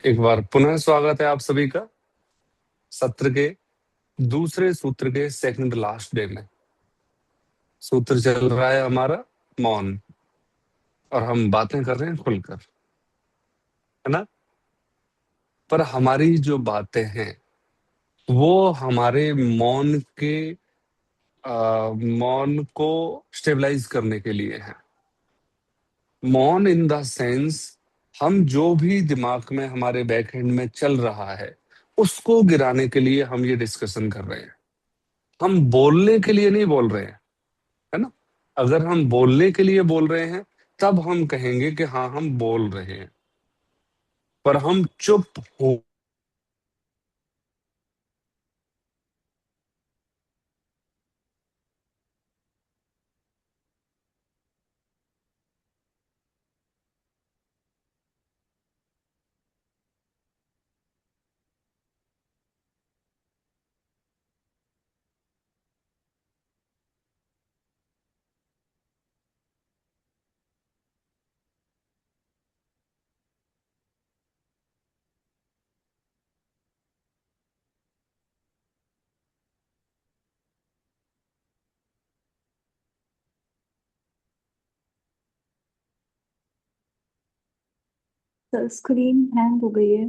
एक बार पुनः स्वागत है आप सभी का सत्र के दूसरे सूत्र के सेकंड लास्ट डे में। सूत्र चल रहा है हमारा मौन, और हम बातें कर रहे हैं खुलकर, है ना। पर हमारी जो बातें हैं वो हमारे मौन के मौन को स्टेबलाइज करने के लिए है। मौन इन द सेंस, हम जो भी दिमाग में हमारे बैक एंड में चल रहा है उसको गिराने के लिए हम ये डिस्कशन कर रहे हैं। हम बोलने के लिए नहीं बोल रहे हैं, है ना। अगर हम बोलने के लिए बोल रहे हैं तब हम कहेंगे कि हाँ हम बोल रहे हैं, पर हम चुप हो। सर स्क्रीन हैंग हो गई है।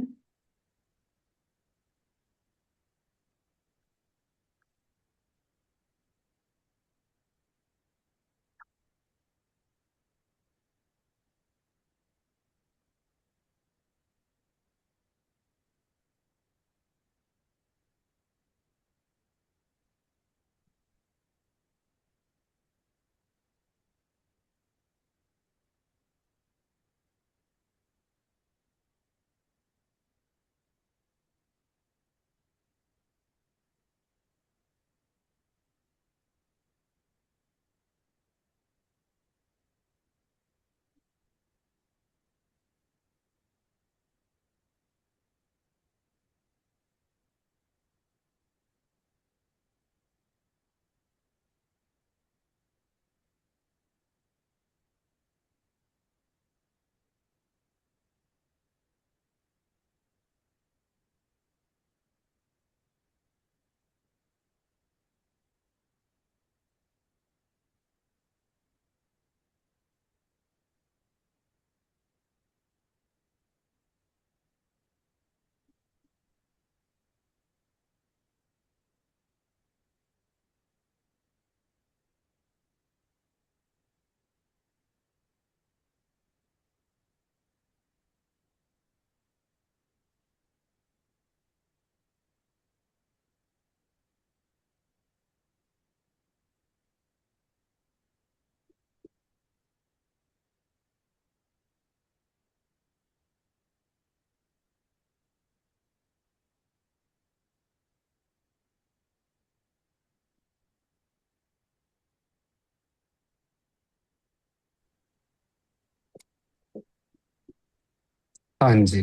हाँ जी।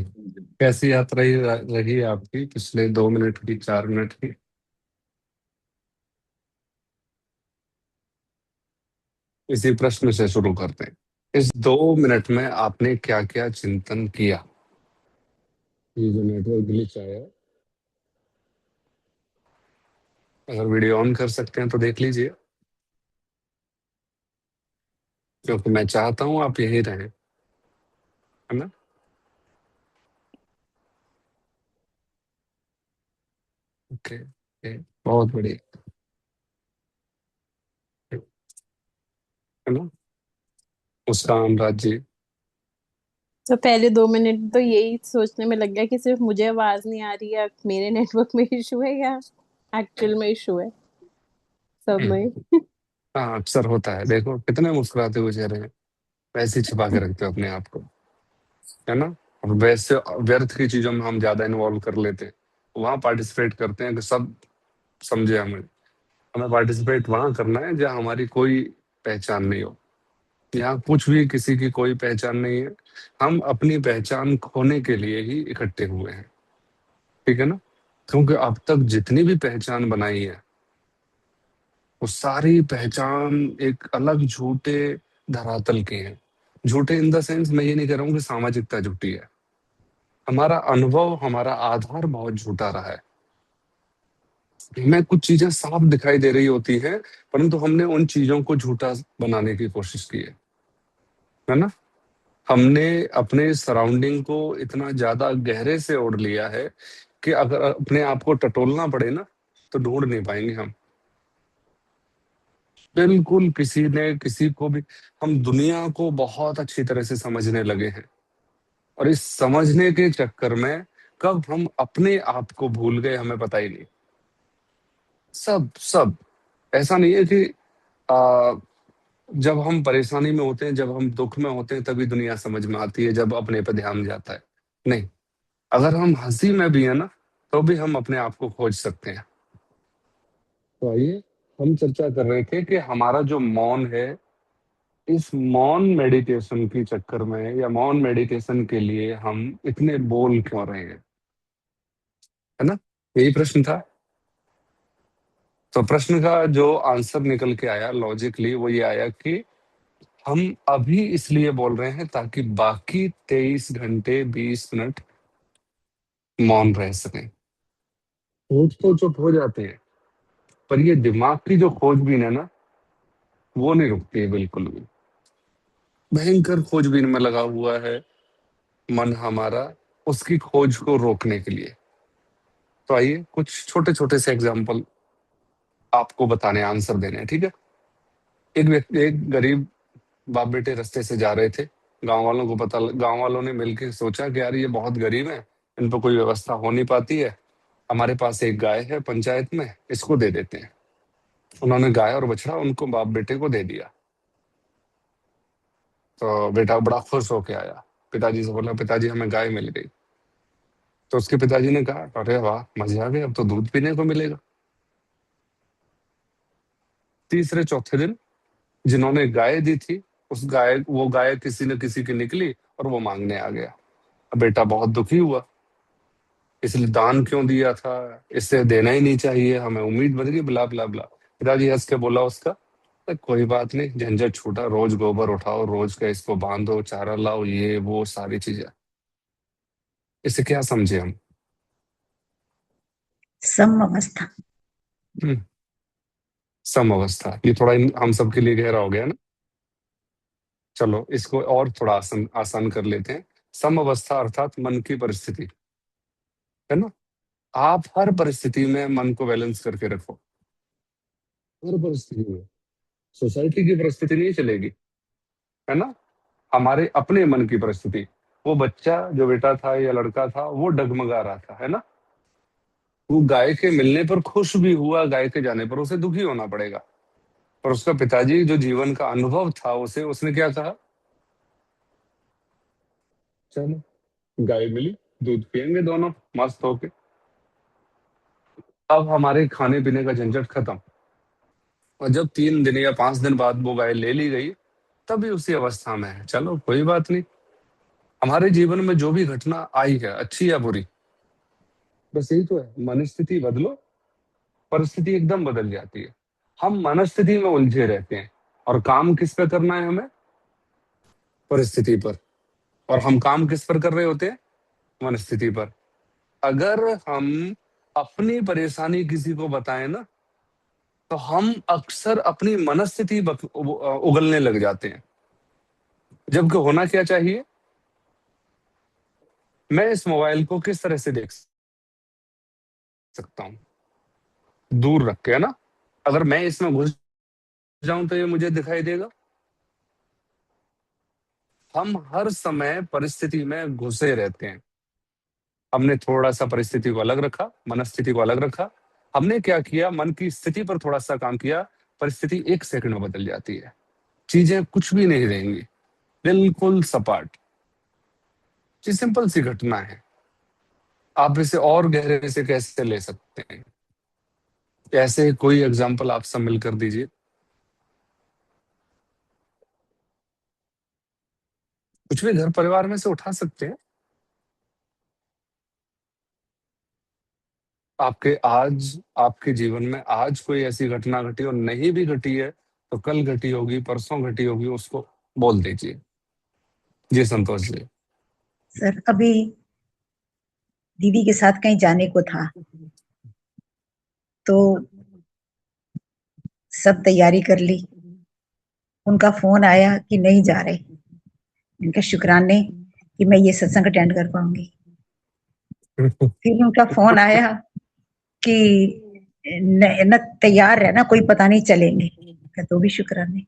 कैसी यात्रा रही आपकी पिछले 2 मिनट की, 4 मिनट की? इसी प्रश्न से शुरू करते हैं। इस 2 मिनट में आपने क्या क्या चिंतन किया? ये जो नेटवर्क ग्लिच आया, अगर वीडियो ऑन कर सकते हैं तो देख लीजिए, क्योंकि मैं चाहता हूँ आप यही रहें, है ना। ओके ओके, बहुत बढ़िया, है ना। मुस्कान राज्य। तो पहले 2 मिनट तो यही सोचने में लग गया कि सिर्फ मुझे आवाज नहीं आ रही है, मेरे नेटवर्क में इशू है या एक्चुअल में इशू है सब में। हाँ, अक्सर होता है। देखो कितने मुस्कुराते हुए चेहरे हैं, वैसे ही छिपा के रखते हो अपने आप को, है ना। और वैसे व्यर्थ की चीजों में हम ज्यादा इन्वॉल्व कर लेते हैं, वहां पार्टिसिपेट करते हैं कि सब समझे हमें। हमें पार्टिसिपेट वहां करना है जहाँ हमारी कोई पहचान नहीं हो। यहाँ कुछ भी, किसी की कोई पहचान नहीं है। हम अपनी पहचान खोने के लिए ही इकट्ठे हुए हैं, ठीक है ना। क्योंकि अब तक जितनी भी पहचान बनाई है वो सारी पहचान एक अलग झूठे धरातल की है। झूठे इन द सेंस, मैं ये नहीं कह रहा हूँ कि सामाजिकता झूठी है, हमारा अनुभव, हमारा आधार बहुत झूठा रहा है। हमें कुछ चीजें साफ दिखाई दे रही होती हैं, परंतु हमने उन चीजों को झूठा बनाने की कोशिश की है ना। हमने अपने सराउंडिंग को इतना ज्यादा गहरे से ओढ़ लिया है कि अगर अपने आप को टटोलना पड़े ना, तो ढूंढ नहीं पाएंगे हम। बिल्कुल किसी ने किसी को भी, हम दुनिया को बहुत अच्छी तरह से समझने लगे हैं, और इस समझने के चक्कर में कब हम अपने आप को भूल गए हमें पता ही नहीं। सब सब ऐसा नहीं है कि आ, जब हम परेशानी में होते हैं, जब हम दुख में होते हैं, तभी दुनिया समझ में आती है, जब अपने पे ध्यान जाता है। नहीं, अगर हम हंसी में भी है ना, तो भी हम अपने आप को खोज सकते हैं। तो आइए, हम चर्चा कर रहे थे कि हमारा जो मौन है, इस मौन मेडिटेशन के चक्कर में या मौन मेडिटेशन के लिए हम इतने बोल क्यों रहे हैं, है ना। यही प्रश्न था। तो प्रश्न का जो आंसर निकल के आया लॉजिकली, वो ये आया कि हम अभी इसलिए बोल रहे हैं ताकि बाकी 23 घंटे 20 मिनट मौन रह सकें। खोज तो चुप हो जाते हैं, पर ये दिमाग की जो खोजबीन है ना, वो नहीं रुकती है बिल्कुल भी। भयंकर खोजबीन में लगा हुआ है मन हमारा, उसकी खोज को रोकने के लिए। तो आइए कुछ छोटे छोटे से एग्जाम्पल आपको बताने, आंसर देने हैं, ठीक है। एक व्यक्ति, एक गरीब बाप बेटे रास्ते से जा रहे थे। गांव वालों ने मिलकर सोचा कि यार ये बहुत गरीब है, इन पर कोई व्यवस्था हो नहीं पाती है, हमारे पास एक गाय है पंचायत में, इसको दे देते हैं। उन्होंने गाय और बछड़ा उनको बाप बेटे को दे दिया। तो बेटा बड़ा खुश होके आया, पिताजी से बोला, पिताजी हमें गाय मिल गई। तो उसके पिताजी ने कहा, अरे वाह मजे आ गए, अब तो दूध पीने को मिलेगा। तीसरे चौथे दिन जिन्होंने गाय दी थी, वो गाय किसी न किसी की निकली और वो मांगने आ गया। अब बेटा बहुत दुखी हुआ, इसलिए दान क्यों दिया था, इससे देना ही नहीं चाहिए, हमें उम्मीद बन गई, ब्ला ब्ला ब्ला। पिताजी हंस के बोला उसका, "अरे कोई बात नहीं, झंझट छूटा, रोज गोबर उठाओ, रोज का इसको बांधो, चारा लाओ, ये वो सारी चीजें। इससे क्या समझे हम। सम अवस्था। हम्म, सम अवस्था, ये थोड़ा हम सबके लिए गहरा हो गया ना। चलो इसको और थोड़ा आसान आसान कर लेते हैं। सम अवस्था अर्थात मन की परिस्थिति, है ना। आप हर परिस्थिति में मन को बैलेंस करके रखो, हर परिस्थिति में। सोसाइटी की परिस्थिति नहीं चलेगी, है ना। हमारे अपने मन की परिस्थिति, वो बच्चा जो बेटा था या लड़का था, वो डगमगा रहा था, है ना। वो गाय के मिलने पर खुश भी हुआ, गाय के जाने पर उसे दुखी होना पड़ेगा। पर उसका पिताजी जो जीवन का अनुभव था उसे, उसने क्या कहा, चलो गाय मिली, दूध पियेंगे दोनों मस्त होके, अब हमारे खाने पीने का झंझट खत्म। और जब 3 दिन या 5 दिन बाद वो गाय ले ली गई, तभी उसी अवस्था में है, चलो कोई बात नहीं। हमारे जीवन में जो भी घटना आई है, अच्छी या बुरी, बस यही तो है, मनस्थिति बदलो, परिस्थिति एकदम बदल जाती है। हम मनस्थिति में उलझे रहते हैं, और काम किस पे करना है हमें, परिस्थिति पर। और हम काम किस पर कर रहे होते हैं, मनस्थिति पर। अगर हम अपनी परेशानी किसी को बताएं ना, तो हम अक्सर अपनी मनस्थिति उगलने लग जाते हैं। जबकि होना क्या चाहिए, मैं इस मोबाइल को किस तरह से देख सकता हूं, दूर रख के, है ना। अगर मैं इसमें घुस जाऊं तो ये मुझे दिखाई देगा। हम हर समय परिस्थिति में घुसे रहते हैं। हमने थोड़ा सा परिस्थिति को अलग रखा, मनस्थिति को अलग रखा, हमने क्या किया, मन की स्थिति पर थोड़ा सा काम किया, परिस्थिति 1 सेकंड में बदल जाती है। चीजें कुछ भी नहीं रहेंगी, बिल्कुल सपाट। जी सिंपल सी घटना है, आप इसे और गहरे से कैसे ले सकते हैं। ऐसे कोई एग्जाम्पल आप सब मिलकर दीजिए। कुछ भी घर परिवार में से उठा सकते हैं। आपके आज, आपके जीवन में आज कोई ऐसी घटना घटी, और नहीं भी घटी है तो कल घटी होगी, परसों घटी होगी, उसको बोल दीजिए। जी संतोष जी। सर अभी दीदी के साथ कहीं जाने को था, तो सब तैयारी कर ली। उनका फोन आया कि नहीं जा रहे। इनका शुक्राने कि मैं ये सत्संग अटेंड कर पाऊंगी। फिर उनका फोन आया कि न तैयार रहना, कोई पता नहीं चलेंगे। तो भी शुक्राने,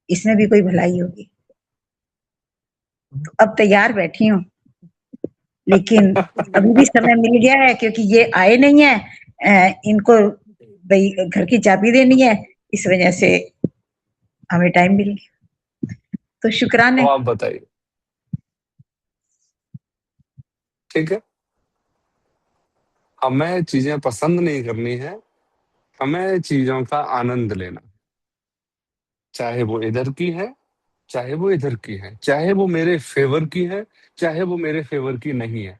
इसमें भी कोई भलाई होगी। तो अब तैयार बैठी हूँ, लेकिन अभी भी समय मिल गया है क्योंकि ये आए नहीं है। इनको भाई घर की चाबी देनी है, इस वजह से हमें टाइम मिल गया। तो शुक्राने। तो आप बताइए। ठीक है, हमें चीजें पसंद नहीं करनी है, हमें चीजों का आनंद लेना, चाहे वो इधर की है, चाहे वो इधर की है, चाहे वो मेरे फेवर की है, चाहे वो मेरे फेवर की नहीं है।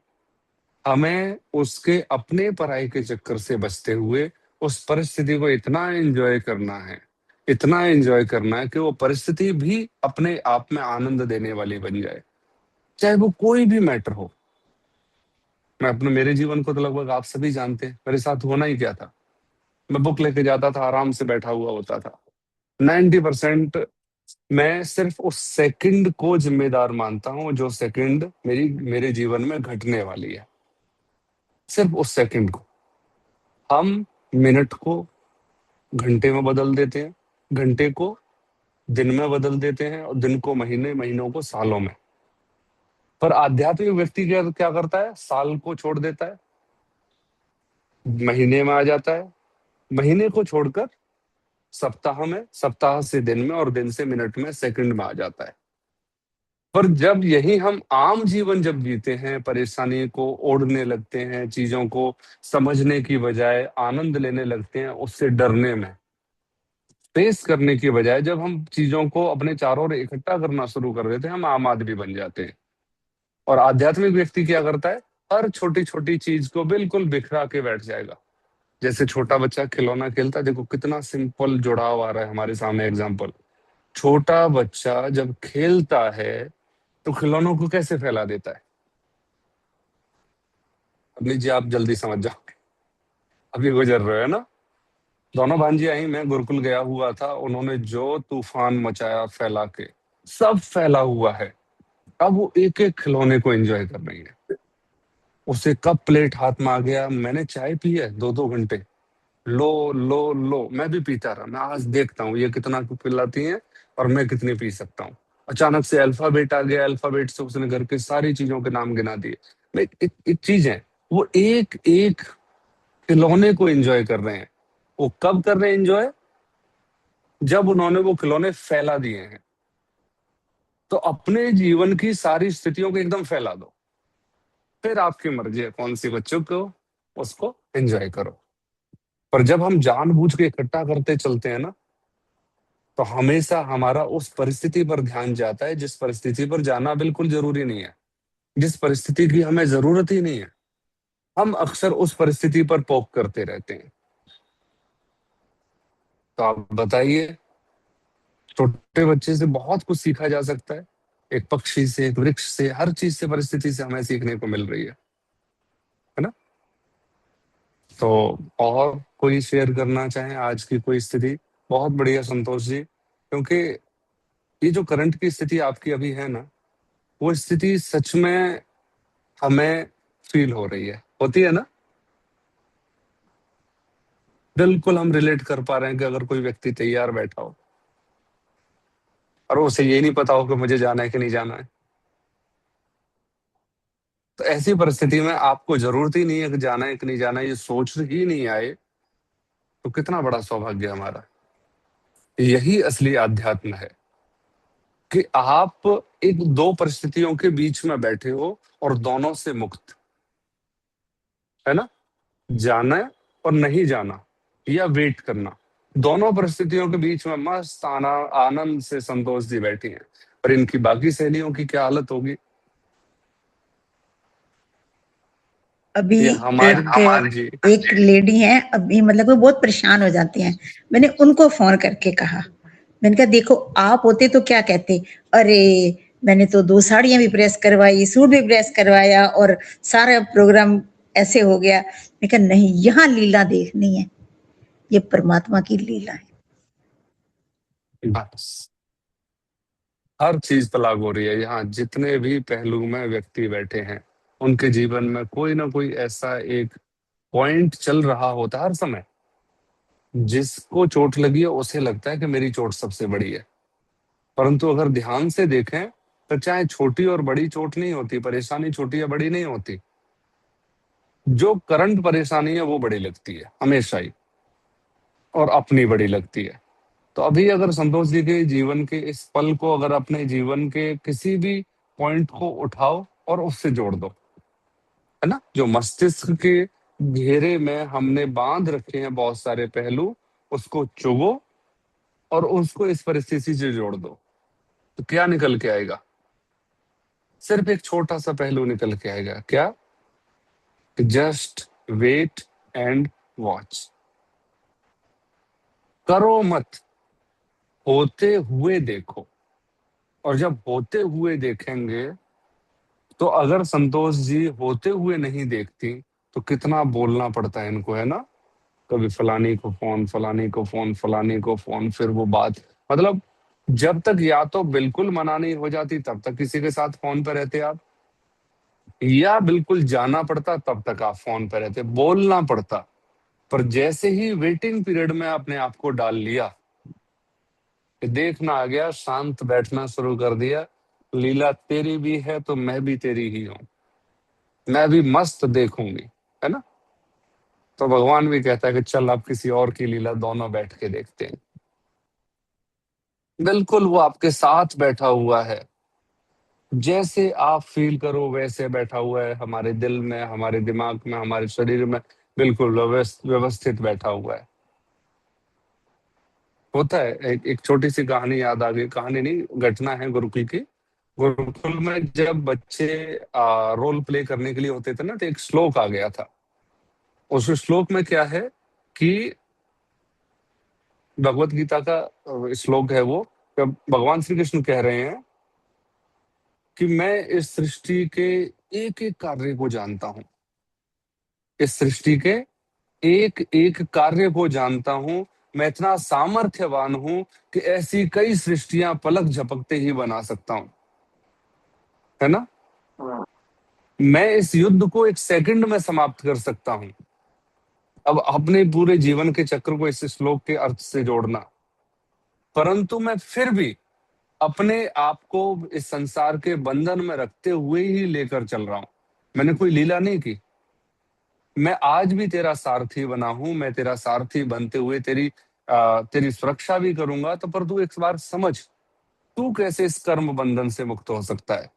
हमें उसके अपने पराई के चक्कर से बचते हुए उस परिस्थिति को इतना एंजॉय करना है, इतना एंजॉय करना है कि वो परिस्थिति भी अपने आप में आनंद देने वाली बन जाए, चाहे वो कोई भी मैटर हो। मैं अपने मेरे जीवन को तो लगभग आप सभी जानते हैं, मेरे साथ होना ही क्या था। मैं बुक लेके जाता था, आराम से बैठा हुआ होता था। 90% मैं सिर्फ उस सेकंड को जिम्मेदार मानता हूं, जो सेकंड मेरे जीवन में घटने वाली है। सिर्फ उस सेकंड को हम मिनट को घंटे में बदल देते हैं, घंटे को दिन में बदल देते हैं, और दिन को महीने, महीनों को सालों में। पर आध्यात्मिक व्यक्ति क्या क्या करता है, साल को छोड़ देता है, महीने में आ जाता है, महीने को छोड़कर सप्ताह में, सप्ताह से दिन में, और दिन से मिनट में, सेकंड में आ जाता है। पर जब यही हम आम जीवन जब जीते हैं, परेशानी को ओढ़ने लगते हैं, चीजों को समझने की बजाय आनंद लेने लगते हैं, उससे डरने में, फेस करने की बजाय जब हम चीजों को अपने चारों ओर इकट्ठा करना शुरू कर देते हैं, हम आम आदमी बन जाते हैं। और आध्यात्मिक व्यक्ति क्या करता है, हर छोटी छोटी चीज को बिल्कुल बिखरा के बैठ जाएगा। जैसे छोटा बच्चा खिलौना खेलता है, देखो कितना सिंपल जुड़ाव आ रहा है हमारे सामने एग्जाम्पल। छोटा बच्चा जब खेलता है तो खिलौनों को कैसे फैला देता है। अब लीजिए, आप जल्दी समझ जाओगे, अभी गुजर रहे हो, है ना। दोनों भांजी आई, मैं गुरुकुल गया हुआ था, उन्होंने जो तूफान मचाया फैला के, सब फैला हुआ है। अब वो एक एक खिलौने को एंजॉय कर रही है। उसे कब प्लेट हाथ में आ गया, मैंने चाय पी है 2-2 घंटे, लो लो लो, मैं भी पीता रहा। मैं आज देखता हूँ ये कितना पिलाती हैं और मैं कितनी पी सकता हूँ। अचानक से अल्फाबेट आ गया, अल्फाबेट से उसने घर के सारी चीजों के नाम गिना दिए। मैं एक चीज है, वो एक एक खिलौने को एंजॉय कर रहे हैं। वो कब कर रहे हैं एंजॉय, जब उन्होंने वो खिलौने फैला दिए हैं। तो अपने जीवन की सारी स्थितियों को एकदम फैला दो, फिर आपकी मर्जी है कौन सी बच्चों को उसको एंजॉय करो। पर जब हम जानबूझ के इकट्ठा करते चलते हैं ना, तो हमेशा हमारा उस परिस्थिति पर ध्यान जाता है जिस परिस्थिति पर जाना बिल्कुल जरूरी नहीं है, जिस परिस्थिति की हमें जरूरत ही नहीं है। हम अक्सर उस परिस्थिति पर पोक करते रहते हैं। तो आप बताइए, छोटे बच्चे से बहुत कुछ सीखा जा सकता है, एक पक्षी से, एक वृक्ष से, हर चीज से, परिस्थिति से हमें सीखने को मिल रही है ना। तो और कोई शेयर करना चाहे आज की कोई स्थिति। बहुत बढ़िया संतोष जी, क्योंकि ये जो करंट की स्थिति आपकी अभी है ना, वो स्थिति सच में हमें फील हो रही है, होती है ना। बिल्कुल हम रिलेट कर पा रहे हैं कि अगर कोई व्यक्ति तैयार बैठा हो और उसे ये नहीं पता हो कि मुझे जाना है कि नहीं जाना है, तो ऐसी परिस्थिति में आपको जरूरत ही नहीं है कि जाना है कि नहीं जाना है, ये सोच ही नहीं आए, तो कितना बड़ा सौभाग्य हमारा। यही असली आध्यात्म है कि आप एक दो परिस्थितियों के बीच में बैठे हो और दोनों से मुक्त, है ना। जाना और नहीं जाना, या वेट करना, दोनों परिस्थितियों के बीच में मस्त आनंद से संतोष जी बैठी हैं। पर इनकी बाकी सहेलियों की क्या हालत होगी। अभी ये हमारी एक लेडी है, अभी मतलब वो बहुत परेशान हो जाती हैं। मैंने उनको फोन करके कहा, मैंने कहा देखो आप होते तो क्या कहते, अरे मैंने तो 2 साड़ियां भी प्रेस करवाई, सूट भी प्रेस करवाया और सारा प्रोग्राम ऐसे हो गया। मैं कहा नहीं, यहाँ लीला देखनी है, ये परमात्मा की लीला है। बस हर चीज पर लागू हो रही है। यहाँ जितने भी पहलू में व्यक्ति बैठे हैं, उनके जीवन में कोई ना कोई ऐसा एक पॉइंट चल रहा होता है हर समय। जिसको चोट लगी है उसे लगता है कि मेरी चोट सबसे बड़ी है, परंतु अगर ध्यान से देखें तो चाहे छोटी और बड़ी चोट नहीं होती, परेशानी छोटी या बड़ी नहीं होती, जो करंट परेशानी है वो बड़ी लगती है हमेशा ही, और अपनी बड़ी लगती है। तो अभी अगर संतोष जी के जीवन के इस पल को, अगर अपने जीवन के किसी भी पॉइंट को उठाओ और उससे जोड़ दो, है ना, जो मस्तिष्क के घेरे में हमने बांध रखे हैं बहुत सारे पहलू, उसको चुगो और उसको इस परिस्थिति से जोड़ दो, तो क्या निकल के आएगा? सिर्फ एक छोटा सा पहलू निकल के आएगा। क्या? Just wait and watch. करो मत, होते हुए देखो। और जब होते हुए देखेंगे, तो अगर संतोष जी होते हुए नहीं देखती तो कितना बोलना पड़ता है इनको, है ना, कभी फलानी को फोन, फलानी को फोन, फलानी को फोन, फिर वो बात, मतलब जब तक या तो बिल्कुल मना नहीं हो जाती तब तक किसी के साथ फोन पर रहते आप, या बिल्कुल जाना पड़ता तब तक आप फोन पर रहते, बोलना पड़ता। पर जैसे ही वेटिंग पीरियड में आपने आपको डाल लिया, देखना आ गया, शांत बैठना शुरू कर दिया, लीला तेरी भी है तो मैं भी तेरी ही हूं, मैं भी मस्त देखूंगी, है ना। तो भगवान भी कहता है कि चल अब किसी और की लीला दोनों बैठ के देखते हैं। बिल्कुल वो आपके साथ बैठा हुआ है, जैसे आप फील करो वैसे बैठा हुआ है, हमारे दिल में, हमारे दिमाग में, हमारे शरीर में, बिल्कुल व्यवस्थित बैठा हुआ है। होता है, एक छोटी सी कहानी याद आ गई, कहानी नहीं, घटना है गुरुकुल की। गुरुकुल में जब बच्चे रोल प्ले करने के लिए होते थे ना, तो एक श्लोक आ गया था। उस श्लोक में क्या है कि भगवत गीता का श्लोक है वो, भगवान श्री कृष्ण कह रहे हैं कि मैं इस सृष्टि के एक एक कार्य को जानता हूं, इस सृष्टि के एक एक कार्य को जानता हूं, मैं इतना सामर्थ्यवान हूं कि ऐसी कई सृष्टियां पलक झपकते ही बना सकता हूं, है ना। मैं इस युद्ध को एक सेकंड में समाप्त कर सकता हूं। अब अपने पूरे जीवन के चक्र को इस श्लोक के अर्थ से जोड़ना, परंतु मैं फिर भी अपने आप को इस संसार के बंधन में रखते हुए ही लेकर चल रहा हूं। मैंने कोई लीला नहीं की, मैं आज भी तेरा सारथी बना हूं, मैं तेरा सारथी बनते हुए तेरी सुरक्षा भी करूंगा। तो पर तू एक बार समझ, तू कैसे इस कर्म बंधन से मुक्त हो सकता है।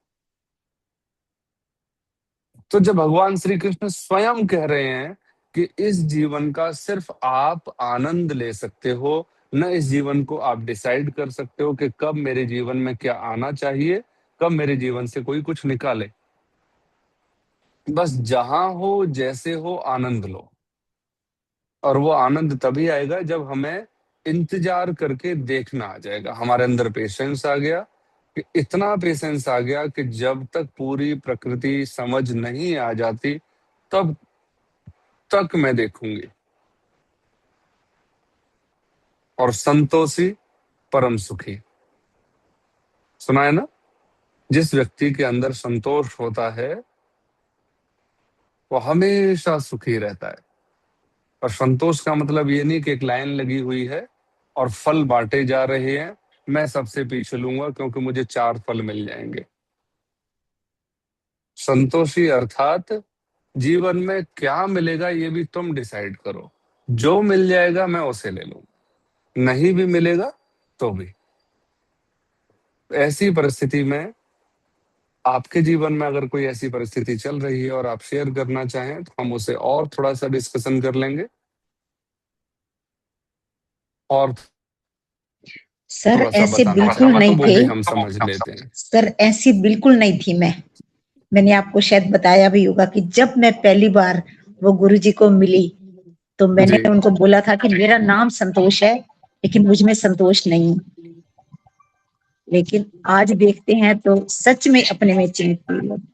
तो जब भगवान श्री कृष्ण स्वयं कह रहे हैं कि इस जीवन का सिर्फ आप आनंद ले सकते हो, न इस जीवन को आप डिसाइड कर सकते हो कि कब मेरे जीवन में क्या आना चाहिए, कब मेरे जीवन से कोई कुछ निकाले, बस जहां हो जैसे हो आनंद लो। और वो आनंद तभी आएगा जब हमें इंतजार करके देखना आ जाएगा, हमारे अंदर पेशेंस आ गया, कि इतना पेशेंस आ गया कि जब तक पूरी प्रकृति समझ नहीं आ जाती तब तक मैं देखूंगी। और संतोषी परम सुखी, सुना है ना, जिस व्यक्ति के अंदर संतोष होता है वो हमेशा सुखी रहता है। और संतोष का मतलब ये नहीं कि एक लाइन लगी हुई है और फल बांटे जा रहे हैं, मैं सबसे पीछे लूंगा क्योंकि मुझे 4 फल मिल जाएंगे। संतोषी अर्थात जीवन में क्या मिलेगा ये भी तुम डिसाइड करो, जो मिल जाएगा मैं उसे ले लूंगा, नहीं भी मिलेगा तो भी। ऐसी परिस्थिति में आपके जीवन में अगर कोई ऐसी परिस्थिति चल रही है और आप शेयर करना चाहें तो हम उसे और थोड़ा सा डिस्कशन कर लेंगे और सर थोड़ा सा ऐसे बताना बिल्कुल चाहेंगे नहीं तो वो थे भी हम समझ लेते हैं। सर, ऐसी बिल्कुल नहीं थी मैंने आपको शायद बताया भी होगा कि जब मैं पहली बार वो गुरुजी को मिली तो मैंने जी उनको बोला था कि मेरा नाम संतोष है लेकिन मुझ में संतोष नहीं। लेकिन आज देखते हैं तो सच में अपने में चेंज फील होता है।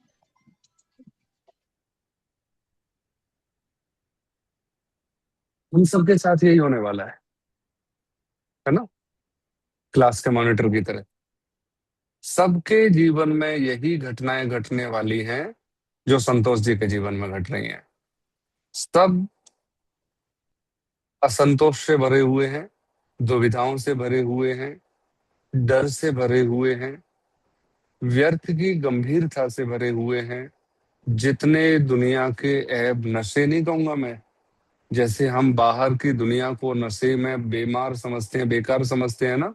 हम सबके साथ यही होने वाला है ना, क्लास के मॉनिटर की तरह सबके जीवन में यही घटनाएं घटने वाली हैं जो संतोष जी के जीवन में घट रही हैं। सब असंतोष से भरे हुए हैं, दुविधाओं से भरे हुए हैं, डर से भरे हुए हैं, व्यर्थ की गंभीरता से भरे हुए हैं। जितने दुनिया के ऐब, नशे नहीं कहूंगा मैं, जैसे हम बाहर की दुनिया को नशे में बेमार समझते हैं, बेकार समझते हैं ना,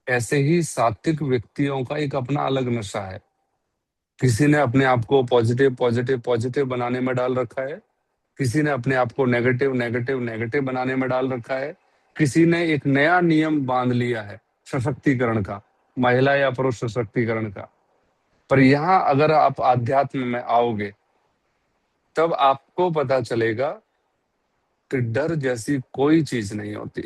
ऐसे ही सात्विक व्यक्तियों का एक अपना अलग नशा है। किसी ने अपने आप को पॉजिटिव पॉजिटिव पॉजिटिव बनाने में डाल रखा है, किसी ने अपने आप को नेगेटिव नेगेटिव नेगेटिव बनाने में डाल रखा है, किसी ने एक नया नियम बांध लिया है सशक्तिकरण का, महिला या पुरुष सशक्तिकरण का। पर यहाँ अगर आप आध्यात्म में आओगे तब आपको पता चलेगा कि डर जैसी कोई चीज नहीं होती,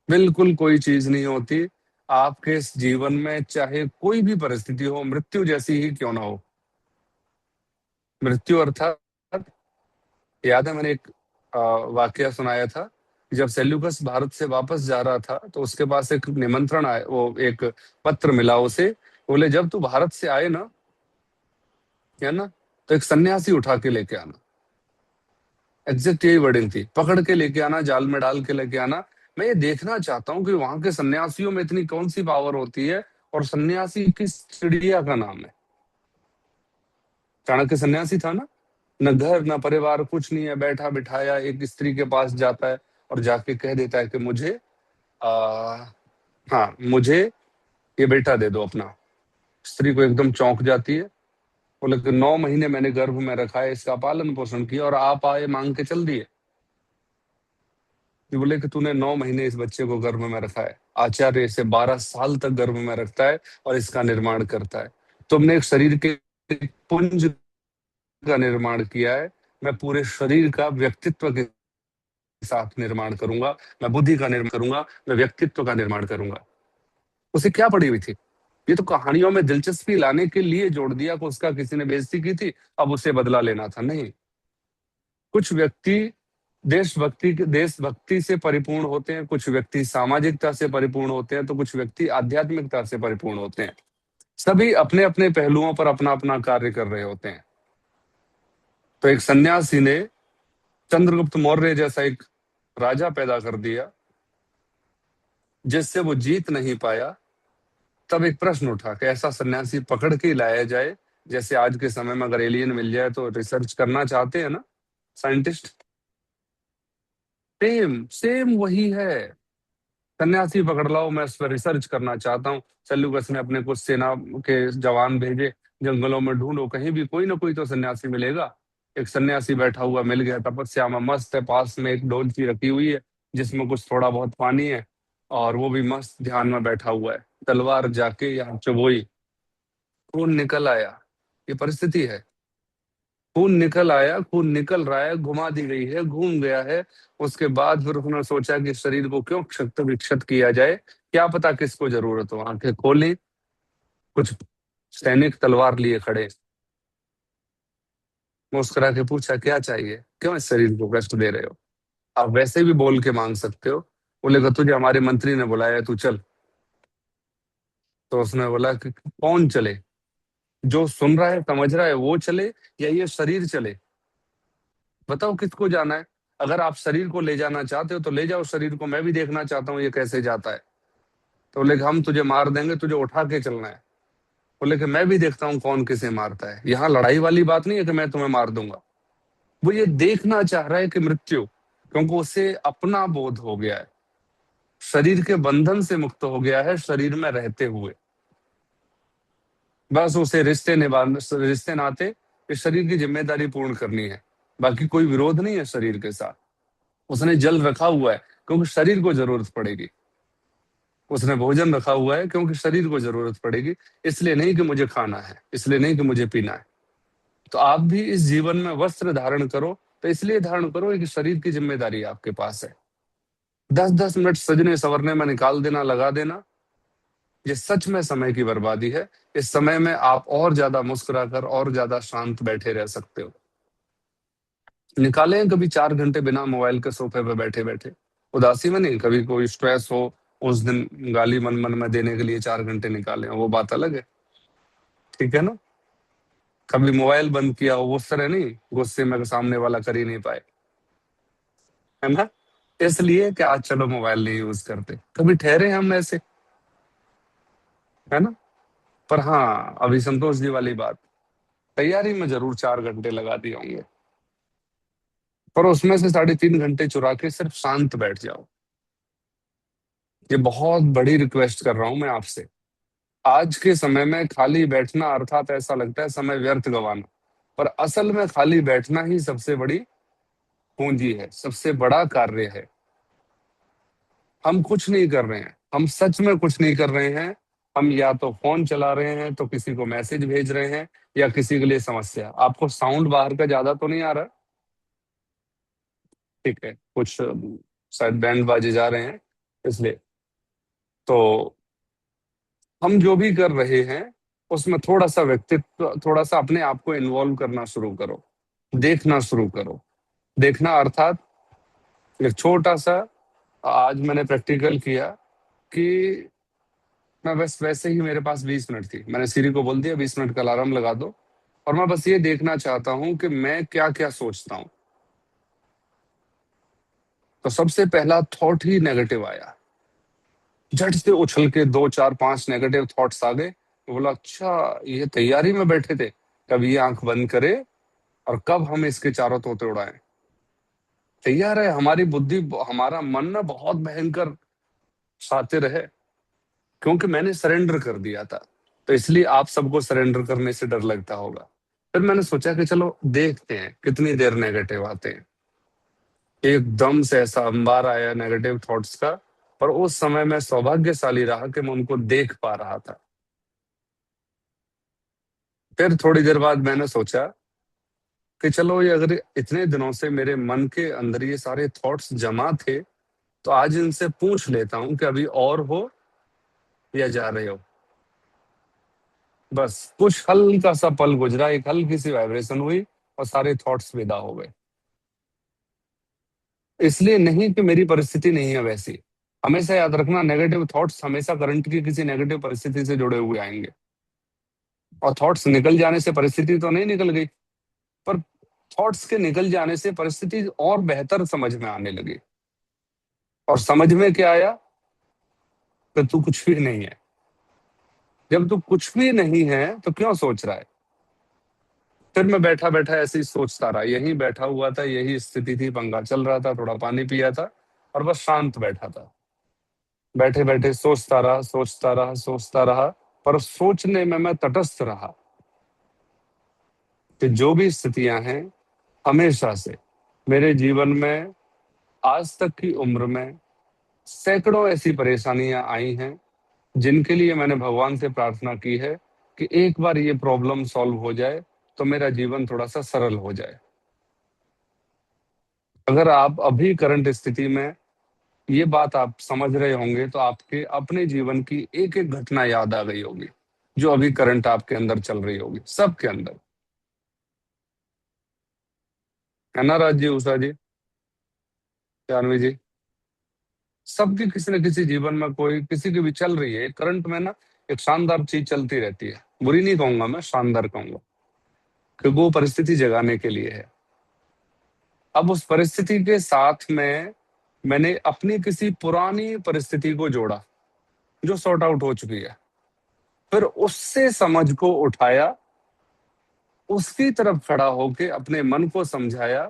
बिल्कुल कोई चीज नहीं होती। आपके इस जीवन में चाहे कोई भी परिस्थिति हो, मृत्यु जैसी ही क्यों ना हो, मृत्यु अर्थात, याद है मैंने एक वाकया सुनाया था कि जब सेल्यूकस भारत से वापस जा रहा था तो उसके पास एक निमंत्रण आया, वो एक पत्र मिला उसे, बोले जब तू भारत से आए ना, है ना, तो एक सन्यासी उठा के लेके आना। एग्जैक्ट यही वर्डिंग थी, पकड़ के लेके आना, जाल में डाल के लेके आना। मैं ये देखना चाहता हूँ कि वहां के सन्यासियों में इतनी कौन सी पावर होती है, और सन्यासी किस चिड़िया का नाम है। चाणक्य सन्यासी था ना, न घर न परिवार कुछ नहीं है, बैठा बिठाया एक स्त्री के पास जाता है और जाके कह देता है कि मुझे हाँ मुझे ये बेटा दे दो अपना। स्त्री को एकदम चौंक जाती है, बोले कि 9 महीने मैंने गर्भ में रखा है, इसका पालन पोषण किया और आप आए मांग के चल दिए। बोले कि तूने 9 महीने इस बच्चे को गर्भ में रखा है, आचार्य इसे 12 साल तक गर्भ में रखता है और इसका निर्माण करता है। तुमने एक शरीर के पुंज का निर्माण किया है, मैं पूरे शरीर का व्यक्तित्व के साथ निर्माण करूंगा, मैं बुद्धि का निर्माण करूंगा, मैं व्यक्तित्व का निर्माण करूंगा। उसे क्या पड़ी हुई थी, ये तो कहानियों में दिलचस्पी लाने के लिए जोड़ दिया कि उसका किसी ने बेइज्जती की थी, अब उसे बदला लेना था। नहीं, कुछ व्यक्ति देशभक्ति से परिपूर्ण होते हैं, कुछ व्यक्ति सामाजिकता से परिपूर्ण होते हैं, तो कुछ व्यक्ति आध्यात्मिकता से परिपूर्ण होते हैं। सभी अपने अपने पहलुओं पर अपना अपना कार्य कर रहे होते हैं। तो एक सन्यासी ने चंद्रगुप्त मौर्य जैसा एक राजा पैदा कर दिया जिससे वो जीत नहीं पाया। तब एक प्रश्न उठा कि ऐसा सन्यासी पकड़ के लाया जाए, जैसे आज के समय में अगर एलियन मिल जाए तो रिसर्च करना चाहते हैं ना साइंटिस्ट, सेम सेम वही है। सन्यासी पकड़ लाओ, मैं इस पर रिसर्च करना चाहता हूँ। सेल्यूकस ने अपने कुछ सेना के जवान भेजे, जंगलों में ढूंढो, कहीं भी कोई ना कोई तो सन्यासी मिलेगा। एक सन्यासी बैठा हुआ मिल गया, तपस्या में मस्त है, पास में एक डोलची रखी हुई है जिसमें कुछ थोड़ा बहुत पानी है, और वो भी मस्त ध्यान में बैठा हुआ है। तलवार जाके यहाँ चुभोई, खून निकल आया। ये परिस्थिति है, खून निकल आया, खून निकल रहा है, घुमा दी गई है, घूम गया है। उसके बाद फिर उसने सोचा कि शरीर को क्यों क्षत विक्षत किया जाए, क्या पता किसको जरूरत हो। आंखें खोली, कुछ सैनिक तलवार लिए खड़े, मुस्कुरा के पूछा क्या चाहिए, क्यों इस शरीर को कष्ट दे रहे हो। आप वैसे भी बोल के मांग सकते हो। बोले कि तुझे हमारे मंत्री ने बुलाया, तू चल। तो उसने बोला कि कौन चले, जो सुन रहा है समझ रहा है वो चले, या ये शरीर चले, बताओ किसको जाना है। अगर आप शरीर को ले जाना चाहते हो तो ले जाओ शरीर को, मैं भी देखना चाहता हूँ ये कैसे जाता है। तो बोले कि हम तुझे मार देंगे, तुझे उठा के चलना है। बोले कि मैं भी देखता हूँ कौन किसे मारता है। यहाँ लड़ाई वाली बात नहीं है कि मैं तुम्हें मार दूंगा। वो ये देखना चाह रहा है कि मृत्यु, क्योंकि उसे अपना बोध हो गया है, शरीर के बंधन से मुक्त हो गया है शरीर में रहते हुए। बस उसे रिश्ते नाते इस शरीर की जिम्मेदारी पूर्ण करनी है, बाकी कोई विरोध नहीं है शरीर के साथ। उसने जल रखा हुआ है क्योंकि शरीर को जरूरत पड़ेगी, उसने भोजन रखा हुआ है क्योंकि शरीर को जरूरत पड़ेगी, इसलिए नहीं कि मुझे खाना है, इसलिए नहीं कि मुझे पीना है। तो आप भी इस जीवन में वस्त्र धारण करो तो इसलिए धारण करो कि शरीर की जिम्मेदारी आपके पास है। 10-10 मिनट सजने संवरने में निकाल देना, लगा देना, ये सच में समय की बर्बादी है। इस समय में आप और ज्यादा मुस्कुराकर और ज्यादा शांत बैठे रह सकते हो। निकालें कभी 4 घंटे बिना मोबाइल के सोफे पे बैठे बैठे, उदासी में नहीं, कभी कोई स्ट्रेस हो उस दिन गाली मन मन में देने के लिए 4 घंटे निकालें, वो बात अलग है, ठीक है ना। कभी मोबाइल बंद किया हो उस तरह नहीं, गुस्से में सामने वाला कर ही नहीं पाए, है ना। इसलिए कि आज चलो मोबाइल नहीं यूज करते, कभी ठहरे हम ऐसे, है ना। पर हाँ, अभी संतोष जी वाली बात, तैयारी में जरूर 4 घंटे लगा दिए होंगे, पर उसमें से 3.5 घंटे चुरा के सिर्फ शांत बैठ जाओ। ये बहुत बड़ी रिक्वेस्ट कर रहा हूं मैं आपसे। आज के समय में खाली बैठना अर्थात ऐसा लगता है समय व्यर्थ गंवाना, पर असल में खाली बैठना ही सबसे बड़ी पूंजी है, सबसे बड़ा कार्य है। हम कुछ नहीं कर रहे हैं, हम सच में कुछ नहीं कर रहे हैं। हम या तो फोन चला रहे हैं, तो किसी को मैसेज भेज रहे हैं, या किसी के लिए समस्या। आपको साउंड बाहर का ज्यादा तो नहीं आ रहा? ठीक है, कुछ शायद बैंड बाजे जा रहे हैं इसलिए। तो हम जो भी कर रहे हैं उसमें थोड़ा सा व्यक्तित्व, थोड़ा सा अपने आप को इन्वॉल्व करना शुरू करो, देखना शुरू करो। देखना अर्थात एक छोटा सा, आज मैंने प्रैक्टिकल किया कि मैं बस वैसे ही, मेरे पास 20 मिनट थी, मैंने सीरी को बोल दिया 20 मिनट का अलार्म लगा दो, और मैं बस ये देखना चाहता हूं कि मैं क्या क्या सोचता हूं। तो सबसे पहला थॉट ही नेगेटिव आया, झट से उछल के 2 4 5 नेगेटिव थॉट्स आ गए। बोला अच्छा, ये तैयारी में बैठे थे, कब ये आंख बंद करे और कब हम इसके चारों तोते उड़ाएं। तैयार है हमारी बुद्धि, हमारा मन ना बहुत भयंकर शातिर है, क्योंकि मैंने सरेंडर कर दिया था। तो इसलिए आप सबको सरेंडर करने से डर लगता होगा। फिर मैंने सोचा कि चलो देखते हैं कितनी देर नेगेटिव आते हैं। एकदम से ऐसा अंबार आया नेगेटिव थॉट्स का, पर उस समय मैं सौभाग्यशाली रहा कि मैं उनको देख पा रहा था। फिर थोड़ी देर बाद मैंने सोचा कि चलो, ये अगर इतने दिनों से मेरे मन के अंदर ये सारे थॉट्स जमा थे, तो आज इनसे पूछ लेता हूं कि अभी और हो या जा रहे हो। बस कुछ हल्का सा पल गुजरा, एक हल्की सी वाइब्रेशन हुई और सारे थॉट्स विदा हो गए। इसलिए नहीं कि मेरी परिस्थिति नहीं है वैसी। हमेशा याद रखना, नेगेटिव थॉट्स हमेशा करंट की किसी नेगेटिव परिस्थिति से जुड़े हुए आएंगे, और थॉट्स निकल जाने से परिस्थिति तो नहीं निकल गई, पर थॉट्स के निकल जाने से परिस्थिति और बेहतर समझ में आने लगी। और समझ में क्या आया कि तू कुछ भी नहीं है। जब तू कुछ भी नहीं है तो क्यों सोच रहा है। फिर मैं बैठा बैठा ऐसे ही सोचता रहा, यहीं बैठा हुआ था, यही स्थिति थी, पंखा चल रहा था, थोड़ा पानी पिया था और बस शांत बैठा था। बैठे बैठे सोचता रहा, सोचता रहा, सोचता रहा, पर सोचने में मैं तटस्थ रहा कि जो भी स्थितियां हैं, हमेशा से मेरे जीवन में आज तक की उम्र में सैकड़ों ऐसी परेशानियां आई हैं, जिनके लिए मैंने भगवान से प्रार्थना की है कि एक बार ये प्रॉब्लम सॉल्व हो जाए तो मेरा जीवन थोड़ा सा सरल हो जाए। अगर आप अभी करंट स्थिति में ये बात आप समझ रहे होंगे, तो आपके अपने जीवन की एक एक घटना याद आ गई होगी, जो अभी करंट आपके अंदर चल रही होगी, सबके अंदर, है ना। राज जी, उषा जी, जानवी जी, सबके किसी न किसी जीवन में कोई किसी की भी चल रही है करंट में ना, एक शानदार चीज चलती रहती है। बुरी नहीं कहूंगा मैं, शानदार कहूंगा, क्योंकि वो परिस्थिति जगाने के लिए है। अब उस परिस्थिति के साथ में मैंने अपनी किसी पुरानी परिस्थिति को जोड़ा, जो सॉर्ट आउट हो चुकी है, फिर उससे समझ को उठाया, उसकी तरफ खड़ा होके अपने मन को समझाया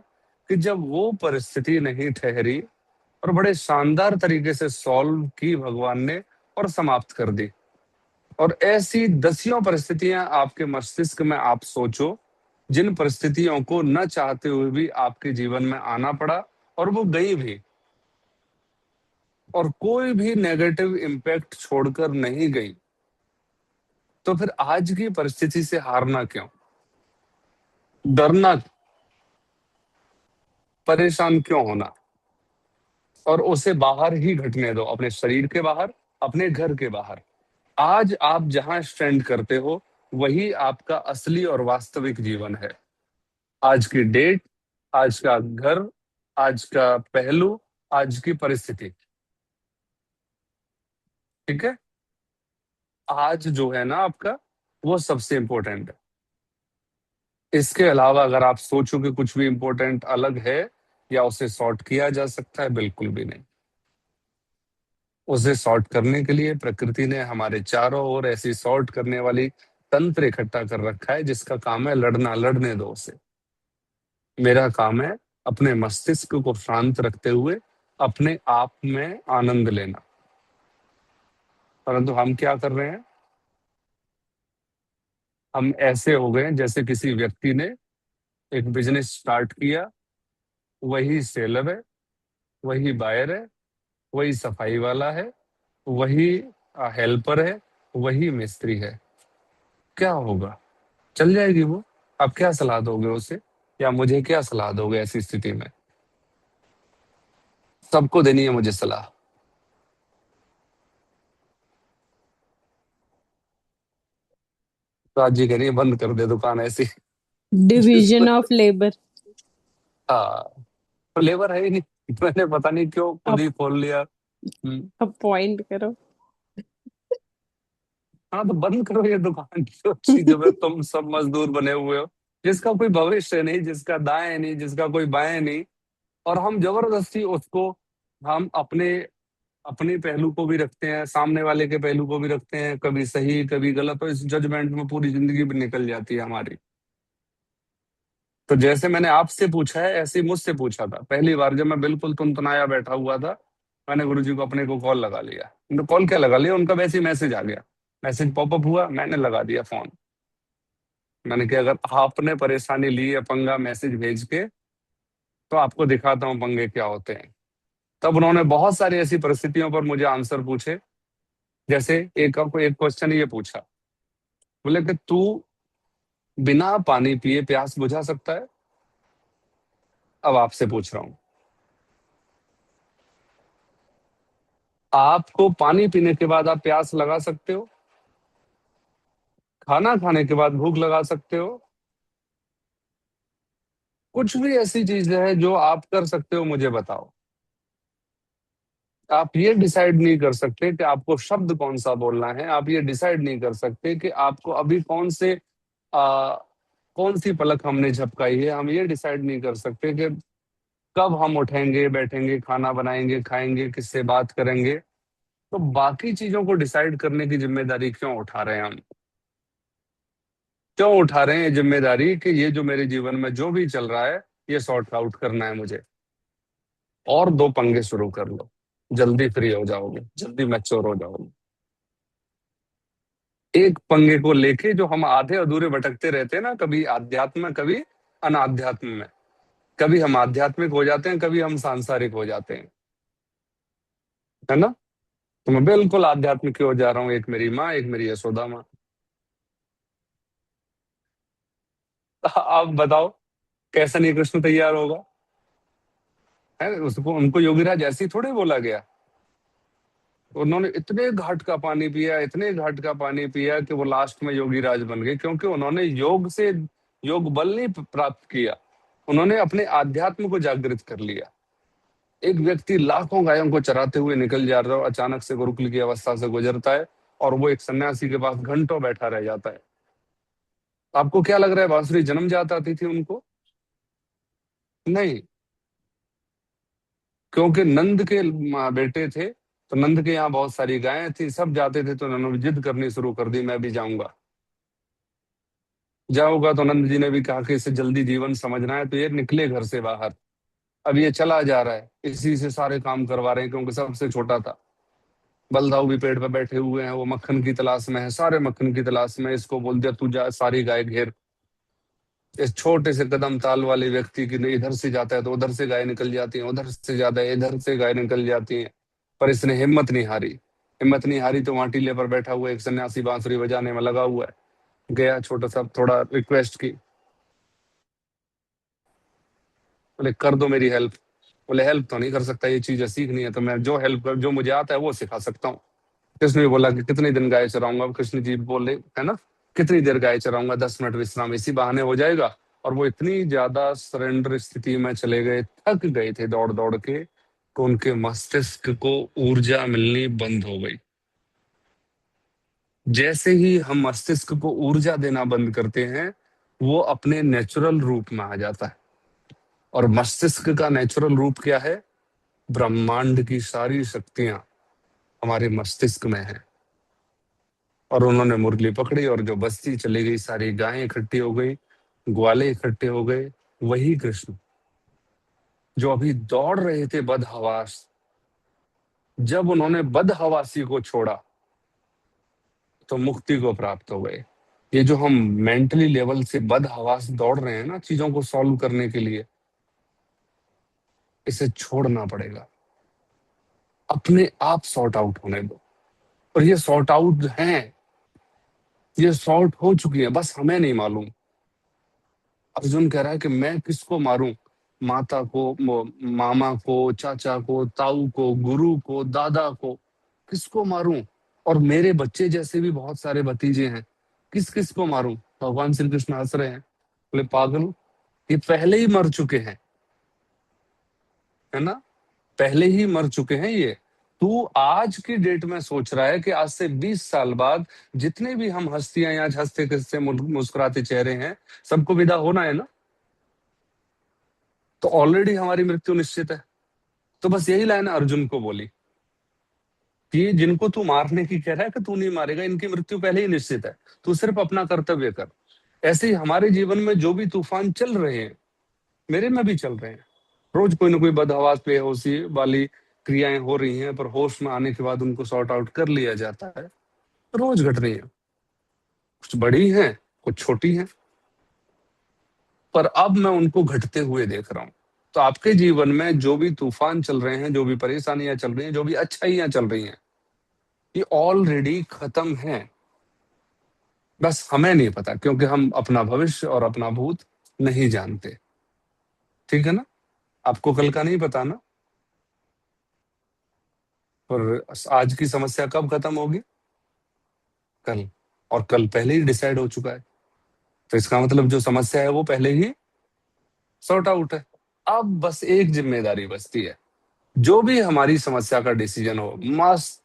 कि जब वो परिस्थिति नहीं ठहरी, और बड़े शानदार तरीके से सॉल्व की भगवान ने और समाप्त कर दी। और ऐसी दसियों परिस्थितियां आपके मस्तिष्क में आप सोचो, जिन परिस्थितियों को न चाहते हुए भी आपके जीवन में आना पड़ा, और वो गई भी, और कोई भी नेगेटिव इम्पैक्ट छोड़कर नहीं गई। तो फिर आज की परिस्थिति से हारना क्यों, डरना, परेशान क्यों होना। और उसे बाहर ही घटने दो, अपने शरीर के बाहर, अपने घर के बाहर। आज आप जहां स्टैंड करते हो वही आपका असली और वास्तविक जीवन है। आज की डेट, आज का घर, आज का पहलू, आज की परिस्थिति। ठीक है, आज जो है ना आपका, वो सबसे इंपॉर्टेंट है। इसके अलावा अगर आप सोचो कि कुछ भी इंपॉर्टेंट अलग है या उसे सॉर्ट किया जा सकता है, बिल्कुल भी नहीं। उसे सॉर्ट करने के लिए प्रकृति ने हमारे चारों ओर ऐसी सॉर्ट करने वाली तंत्र इकट्ठा कर रखा है जिसका काम है लड़ना। लड़ने दो उसे। मेरा काम है अपने मस्तिष्क को शांत रखते हुए अपने आप में आनंद लेना। परंतु हम क्या कर रहे हैं, हम ऐसे हो गए हैं जैसे किसी व्यक्ति ने एक बिजनेस स्टार्ट किया, वही सेलर है, वही बायर है, वही सफाई वाला है, वही हेल्पर है, वही मिस्त्री है। क्या होगा, चल जाएगी वो? आप क्या सलाह दोगे उसे, या मुझे क्या सलाह दोगे ऐसी स्थिति में? सबको देनी है मुझे सलाह। तो आज जी कह रही है बंद कर दे दुकान ऐसी। Division of labour. हाँ, तो लेबर है ही नहीं। मैंने पता नहीं क्यों खुद ही खोल लिया। अपॉइंट करो। हाँ, तो बंद करो ये दुकान। जो चीजों में तुम सब मजदूर बने हुए हो, जिसका कोई भविष्य नहीं, जिसका दाएं नहीं, जिसका कोई बाएं नहीं, और हम जबरदस्ती उसको, हम अपने अपने पहलू को भी रखते हैं, सामने वाले के पहलू को भी रखते हैं, कभी सही कभी गलत, और इस जजमेंट में पूरी जिंदगी भी निकल जाती है हमारी। तो जैसे मैंने आपसे पूछा है ऐसे ही मुझसे पूछा था। पहली बार जब मैं बिल्कुल तुनतुनाया बैठा हुआ था, मैंने गुरुजी को अपने को कॉल लगा लिया। तो कॉल क्या लगा लिया, उनका वैसे ही मैसेज आ गया, मैसेज पॉपअप हुआ, मैंने लगा दिया फोन। मैंने कहा अगर आपने परेशानी ली है पंगा मैसेज भेज के, तो आपको दिखाता हूँ पंगे क्या होते हैं। तब उन्होंने बहुत सारी ऐसी परिस्थितियों पर मुझे आंसर पूछे। जैसे एक आपको एक क्वेश्चन ये पूछा, बोले कि तू बिना पानी पिए प्यास बुझा सकता है? अब आपसे पूछ रहा हूं, आपको पानी पीने के बाद आप प्यास लगा सकते हो? खाना खाने के बाद भूख लगा सकते हो? कुछ भी ऐसी चीज है जो आप कर सकते हो, मुझे बताओ। आप ये डिसाइड नहीं कर सकते कि आपको शब्द कौन सा बोलना है, आप ये डिसाइड नहीं कर सकते कि आपको अभी आ, कौन सी पलक हमने झपकाई है, हम ये डिसाइड नहीं कर सकते कि कब हम उठेंगे, बैठेंगे, खाना बनाएंगे, खाएंगे, किससे बात करेंगे। तो बाकी चीजों को डिसाइड करने की जिम्मेदारी क्यों उठा रहे हैं हम? क्यों उठा रहे हैं ये जिम्मेदारी कि ये जो मेरे जीवन में जो भी चल रहा है ये सॉर्ट आउट करना है मुझे? और दो पंगे शुरू कर लो, जल्दी फ्री हो जाओगे, जल्दी मैच्योर हो जाओगे। एक पंगे को लेके जो हम आधे अधूरे भटकते रहते हैं ना, कभी आध्यात्म में, कभी अनाध्यात्म में, कभी हम आध्यात्मिक हो जाते हैं, कभी हम सांसारिक हो जाते हैं, है ना? तो मैं बिल्कुल आध्यात्मिक हो जा रहा हूँ। एक मेरी माँ, एक मेरी यशोदा माँ। आप बताओ कैसा नहीं कृष्ण तैयार होगा? है उसको, उनको योगीराज ऐसे ही थोड़े बोला गया। उन्होंने इतने घाट का पानी पिया, इतने घाट का पानी पिया कि वो लास्ट में योगीराज बन गए, क्योंकि उन्होंने योग से योग बल नहीं प्राप्त किया, उन्होंने अपने आध्यात्म को जागृत कर लिया। एक व्यक्ति लाखों गायों को चराते हुए निकल जा रहा है, अचानक से गुरुकुल की अवस्था से गुजरता है और वो एक सन्यासी के पास घंटों बैठा रह जाता है। आपको क्या लग रहा है बांसुरी जन्मजात आती थी उनको? नहीं, क्योंकि नंद के बेटे थे, तो नंद के यहाँ बहुत सारी गायें थी, सब जाते थे, तो उन्होंने जिद करनी शुरू कर दी, मैं भी जाऊंगा। जाऊंगा तो नंद जी ने भी कहा कि इसे जल्दी जीवन समझना है, तो ये निकले घर से बाहर। अब ये चला जा रहा है, इसी से सारे काम करवा रहे हैं, क्योंकि सबसे छोटा था। बलदाऊ भी पेड़ पर बैठे हुए हैं, वो मक्खन की तलाश में है, सारे मक्खन की तलाश में। इसको बोल दिया तू जा सारी गाय घेर। इस छोटे से कदम ताल वाले व्यक्ति की नहीं, इधर से जाता है तो उधर से गाय निकल जाती है, उधर से जाता है इधर से गाय निकल जाती है। पर इसने हिम्मत नहीं हारी। हिम्मत नहीं हारी तो वहां टीले पर बैठा हुआ एक सन्यासी बांसुरी बजाने में लगा हुआ है। गया, छोटा सा थोड़ा रिक्वेस्ट की, बोले कर दो मेरी हेल्प। बोले हेल्प तो नहीं कर सकता, ये चीजें सीखनी है तो मैं जो हेल्प कर, जो मुझे आता है वो सिखा सकता हूँ। कृष्ण ने बोला कि कितने दिन गाय चराऊंगा, कृष्ण जी बोले है ना, कितनी देर गाय चराऊंगा, 10 मिनट विश्राम, इसी बहाने हो जाएगा। और वो इतनी ज्यादा सरेंडर स्थिति में चले गए, थक गए थे दौड़ दौड़ के, तो उनके मस्तिष्क को ऊर्जा मिलनी बंद हो गई। जैसे ही हम मस्तिष्क को ऊर्जा देना बंद करते हैं, वो अपने नेचुरल रूप में आ जाता है। और मस्तिष्क का नेचुरल रूप क्या है? ब्रह्मांड की सारी शक्तियां हमारे मस्तिष्क में है। और उन्होंने मुरली पकड़ी और जो बस्ती चली गई, सारी गायें इकट्ठी हो गई, ग्वाले इकट्ठे हो गए। वही कृष्ण जो अभी दौड़ रहे थे बदहवास, जब उन्होंने बदहवासी को छोड़ा तो मुक्ति को प्राप्त हो गए। ये जो हम मेंटली लेवल से बदहवास दौड़ रहे हैं ना चीजों को सॉल्व करने के लिए, इसे छोड़ना पड़ेगा, अपने आप सॉर्ट आउट होने दो। और ये सॉर्ट आउट हैं, ये सॉर्ट हो चुकी है, बस हमें नहीं मालूम। अर्जुन कह रहा है कि मैं किसको मारूं? माता को, मामा को, चाचा को, ताऊ को, गुरु को, दादा को, किसको मारूं? और मेरे बच्चे जैसे भी बहुत सारे भतीजे हैं, किस किस को मारूं? भगवान श्री कृष्ण हंस रहे हैं, बोले पागल, ये पहले ही मर चुके हैं, है ना, पहले ही मर चुके हैं ये। तू आज की डेट में सोच रहा है कि आज से 20 साल बाद जितने भी हम हस्तियां यहाँ हंसते किससे मुस्कुराते चेहरे हैं, सबको विदा होना है ना, तो ऑलरेडी हमारी मृत्यु निश्चित है। तो बस यही लाइन अर्जुन को बोली कि जिनको तू मारने की कह रहा है कि तू नहीं मारेगा, इनकी मृत्यु पहले ही निश्चित है, तू सिर्फ अपना कर्तव्य कर। ऐसे ही हमारे जीवन में जो भी तूफान चल रहे हैं, मेरे में भी चल रहे हैं, रोज कोई ना कोई बदहवास बेहोशी वाली क्रियाएं हो रही हैं, पर होश में आने के बाद उनको सॉर्ट आउट कर लिया जाता है। रोज घट रही है, कुछ बड़ी हैं, कुछ छोटी हैं, पर अब मैं उनको घटते हुए देख रहा हूं। तो आपके जीवन में जो भी तूफान चल रहे हैं, जो भी परेशानियां चल रही हैं, जो भी अच्छाइयां चल रही हैं, ये ऑलरेडी खत्म है, बस हमें नहीं पता, क्योंकि हम अपना भविष्य और अपना भूत नहीं जानते। ठीक है ना? आपको कल का नहीं पता ना, पर आज की समस्या कब खत्म होगी? कल। और कल पहले ही डिसाइड हो चुका है, तो इसका मतलब जो समस्या है वो पहले ही सॉर्ट आउट है। अब बस एक जिम्मेदारी बचती है, जो भी हमारी समस्या का डिसीजन हो, मस्त,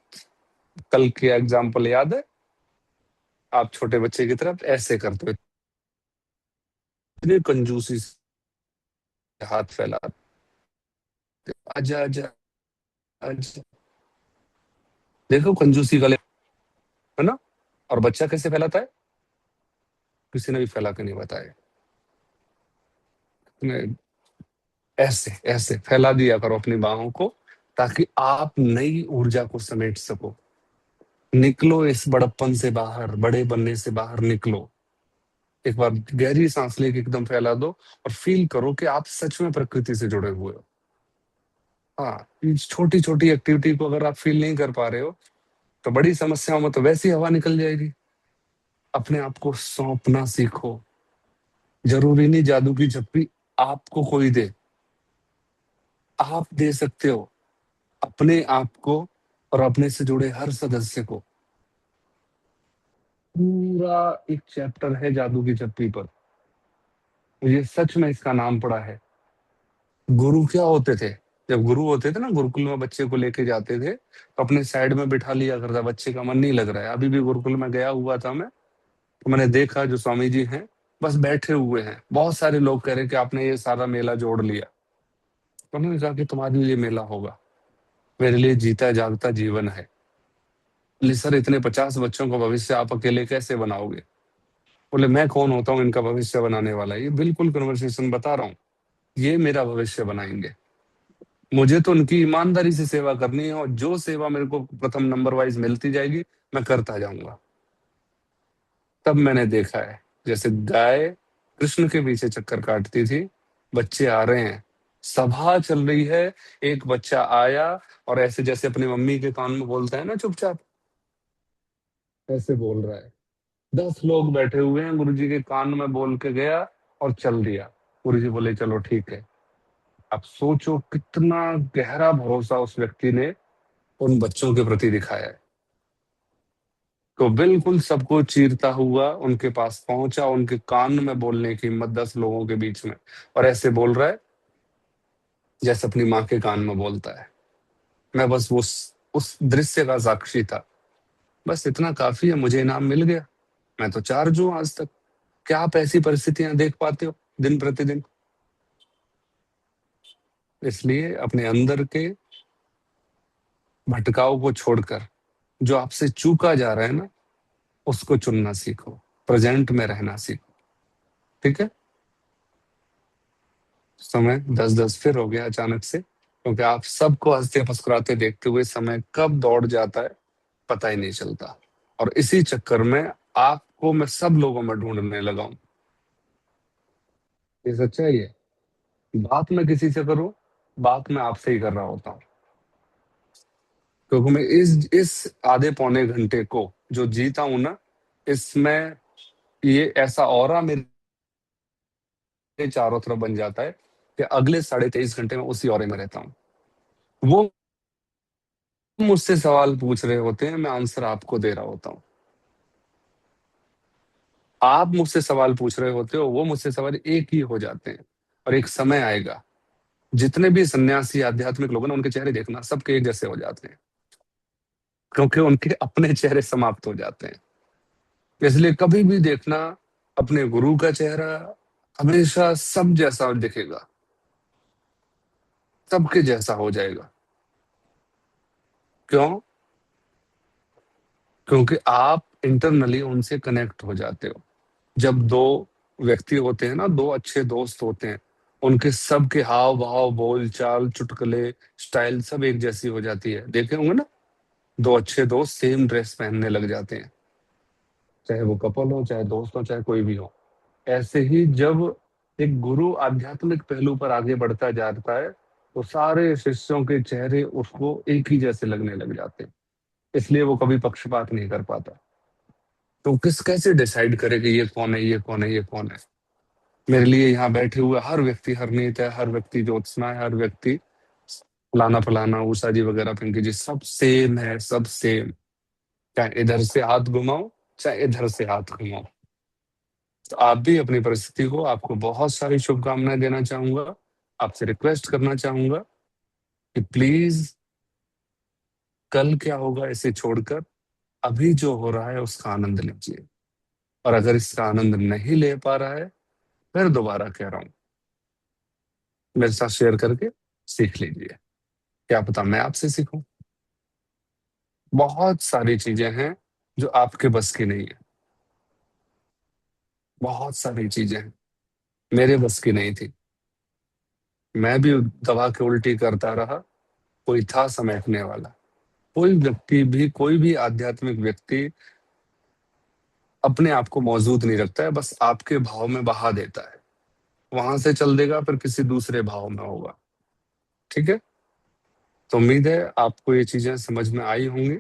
कल के एग्जाम्पल याद है? आप छोटे बच्चे की तरफ ऐसे करते हो, इतनी कंजूसी से हाथ फैलाते, आजा आजा आजा, देखो कंजूसी का है ना। और बच्चा कैसे फैलाता है? किसी ने भी फैला के नहीं बताया। ऐसे ऐसे फैला दिया करो अपनी बाहों को, ताकि आप नई ऊर्जा को समेट सको। निकलो इस बड़प्पन से बाहर, बड़े बनने से बाहर निकलो। एक बार गहरी सांस लेके एकदम फैला दो और फील करो कि आप सच में प्रकृति से जुड़े हुए हो। हाँ, छोटी छोटी एक्टिविटी को अगर आप फील नहीं कर पा रहे हो, तो बड़ी समस्याओं में तो वैसी हवा निकल जाएगी। अपने आप को सौंपना सीखो। जरूरी नहीं जादू की झप्पी आपको कोई दे, आप दे सकते हो अपने आप को और अपने से जुड़े हर सदस्य को। पूरा एक चैप्टर है जादू की झप्पी पर, मुझे सच में इसका नाम पड़ा है। गुरु क्या होते थे? जब गुरु होते थे ना, गुरुकुल में बच्चे को लेके जाते थे, तो अपने साइड में बिठा लिया करता, बच्चे का मन नहीं लग रहा है। अभी भी गुरुकुल में गया हुआ था मैं, तो मैंने देखा जो स्वामी जी हैं बस बैठे हुए हैं। बहुत सारे लोग कह रहे कि आपने ये सारा मेला जोड़ लिया। तो उन्होंने कहा कि तुम्हारे लिए मेला होगा, मेरे लिए जीता जागता जीवन है। बोले सर, इतने 50 बच्चों का भविष्य आप अकेले कैसे बनाओगे? बोले मैं कौन होता हूँ इनका भविष्य बनाने वाला? ये बिल्कुल कन्वर्सेशन बता रहा हूँ, ये मेरा भविष्य बनाएंगे। मुझे तो उनकी ईमानदारी से सेवा करनी है, और जो सेवा मेरे को प्रथम नंबर वाइज मिलती जाएगी मैं करता जाऊंगा। तब मैंने देखा है जैसे गाय कृष्ण के पीछे चक्कर काटती थी, बच्चे आ रहे हैं, सभा चल रही है, एक बच्चा आया और ऐसे जैसे अपनी मम्मी के कान में बोलता है ना चुपचाप, ऐसे बोल रहा है। 10 लोग बैठे हुए हैं, गुरुजी के कान में बोल के गया और चल दिया। गुरुजी बोले चलो ठीक है। अब सोचो कितना गहरा भरोसा उस व्यक्ति ने उन बच्चों के प्रति दिखाया है। तो बिल्कुल सबको चीरता हुआ उनके पास पहुंचा, उनके कान में बोलने की हिम्मत 10 लोगों के बीच में, और ऐसे बोल रहा है जैसे अपनी माँ के कान में बोलता है। मैं बस उस दृश्य का साक्षी था। बस इतना काफी है, मुझे इनाम मिल गया, मैं तो चार्ज हूं आज तक। क्या आप ऐसी परिस्थितियां देख पाते हो दिन प्रतिदिन? इसलिए अपने अंदर के भटकाव को छोड़कर जो आपसे चूका जा रहा है ना, उसको चुनना सीखो, प्रेजेंट में रहना सीखो। ठीक है? समय 10-10 फिर हो गया अचानक से, क्योंकि आप सबको हंसते मुस्कुराते देखते हुए समय कब दौड़ जाता है पता ही नहीं चलता। और इसी चक्कर में आपको मैं सब लोगों में ढूंढने लगा हूं। ये सच्चाई है। बात मैं किसी से करूं, बात मैं आपसे ही कर रहा होता हूं, क्योंकि मैं इस आधे पौने घंटे को जो जीता हूं ना, इसमें ये ऐसा ऑरा मेरे चारों तरफ बन जाता है कि अगले 23.5 घंटे में उसी ऑरे में रहता हूं। वो मुझसे सवाल पूछ रहे होते हैं, मैं आंसर आपको दे रहा होता हूं। आप मुझसे सवाल पूछ रहे होते हो, वो मुझसे सवाल एक ही हो जाते हैं। और एक समय आएगा, जितने भी सन्यासी आध्यात्मिक लोग हैं ना, उनके चेहरे देखना सबके एक जैसे हो जाते हैं, क्योंकि उनके अपने चेहरे समाप्त हो जाते हैं। इसलिए कभी भी देखना अपने गुरु का चेहरा हमेशा सब जैसा दिखेगा, सबके जैसा हो जाएगा। क्यों? क्योंकि आप इंटरनली उनसे कनेक्ट हो जाते हो। जब दो व्यक्ति होते हैं ना, दो अच्छे दोस्त होते हैं, उनके सबके हाव भाव, बोल चाल, चुटकुले, स्टाइल सब एक जैसी हो जाती है। देखे होंगे ना, दो अच्छे दोस्त सेम ड्रेस पहनने लग जाते हैं, चाहे वो कपल हो, चाहे दोस्त हो, चाहे कोई भी हो। ऐसे ही जब एक गुरु आध्यात्मिक पहलू पर आगे बढ़ता जाता है, तो सारे शिष्यों के चेहरे उसको एक ही जैसे लगने लग जाते हैं। इसलिए वो कभी पक्षपात नहीं कर पाता। तो किस कैसे डिसाइड करे कि ये कौन है, ये कौन है, ये कौन है? मेरे लिए यहाँ बैठे हुए हर व्यक्ति हरनीत है, हर व्यक्ति ज्योत्सना है, हर व्यक्ति फलाना फलाना उषा जी वगैरह, पिंकी जी, सब सेम है, सब सेम। चाहे इधर से हाथ घुमाओ, चाहे इधर से हाथ घुमाओ। तो आप भी अपनी परिस्थिति को, आपको बहुत सारी शुभकामनाएं देना चाहूंगा। आपसे रिक्वेस्ट करना चाहूंगा कि प्लीज कल क्या होगा इसे छोड़कर अभी जो हो रहा है उसका आनंद लीजिए। और अगर इसका आनंद नहीं ले पा रहा है, फिर दोबारा कह रहा हूं, मेरे साथ शेयर करके सीख लीजिए। क्या पता मैं आपसे सीखूं। बहुत सारी चीजें हैं जो आपके बस की नहीं है, बहुत सारी चीजें हैं मेरे बस की नहीं थी। मैं भी दबा के उल्टी करता रहा, कोई था समेटने वाला। कोई व्यक्ति भी, कोई भी आध्यात्मिक व्यक्ति अपने आप को मौजूद नहीं रखता है, बस आपके भाव में बहा देता है। वहां से चल देगा, फिर किसी दूसरे भाव में होगा। ठीक है? तो उम्मीद है आपको ये चीजें समझ में आई होंगी।